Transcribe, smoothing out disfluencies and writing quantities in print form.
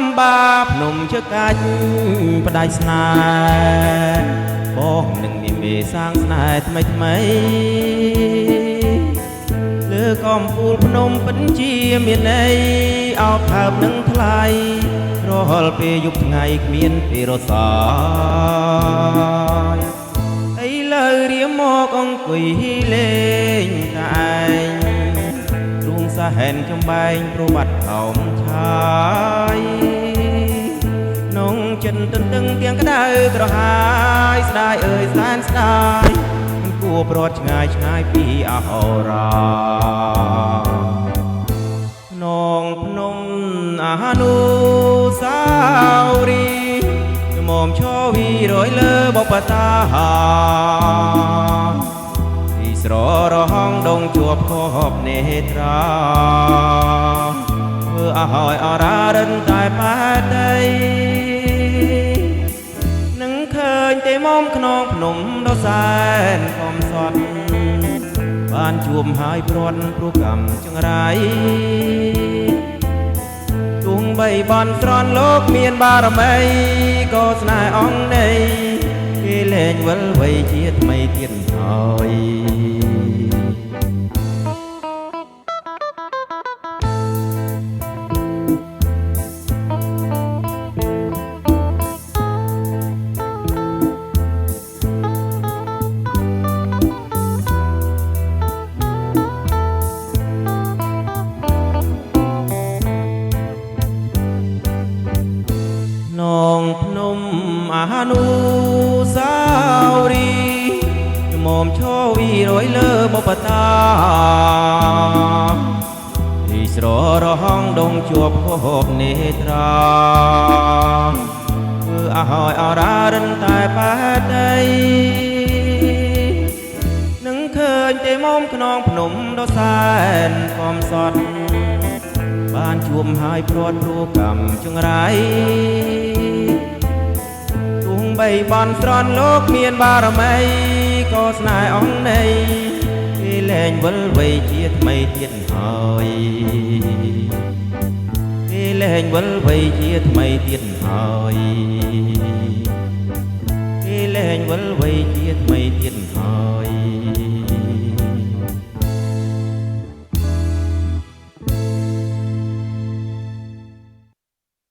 មបាភ្នំជើកាច់ផ្ដាច់ស្នេហ៍បងនឹងមានមេសាងស្នេហ៍ថ្មីថ្មីលើកំពូលភ្នំពិតជាមានន័យអោបថើបនឹងថ្លៃរាល់ពេលយប់ថ្ងៃគ្មានពេលរសាយឥឡូវរៀមមកអង្គុយលេងតែឯងរួងសហែនចំបែងប្រវត្តិខោមឆាយនងចិនទន្ទឹងទាំងក្តៅក្រហាយស្ដាយអើយសែនស្ដាយមិនគួរប្រត់ឆ្ងាយឆ្ងាយពីអហោរានងភ្នំអនុសាវរីយ៍មមឈវីរយលើបបតាទីស្ររហងដងជួបខបនេត្រាធ្វើអហោយអរារិនតែប៉ែដីនឹងឃើញទេមុំខ្នងភ្នំដ៏សែនកំសត់បានជួបហើយព្រាត់ព្រោះកម្មចង្រៃទោះបីបន់ស្រន់លោកមានបារមីក៏ស្នេហ៍អង្គនៃគេលែងវិលវ័យជាថ្មីទៀតហើយនងភ្នំអនុសាវរីយ៍មមឈវីរយលើបបតាទីស្ររហងដងជួបខបនេត្រាធ្វើអហោយអរារិនតែប៉ែដីនឹងឃើញទេមុំខ្នងភ្នំដ៏សែនកំសត់បានជួបហើយព្រាត់ព្រោះកម្មចង្រៃទោះបីបន់ស្រន់លោកមានបារមីក៏ស្នេហ៍អង្គនៃគេលែងវិលវ័យជាថ្មីទៀតហើយគេលែងវិលវ័យជាថ្មីទៀតហើយគេលែងវិលវ័យជាថ្មីទៀតហើយ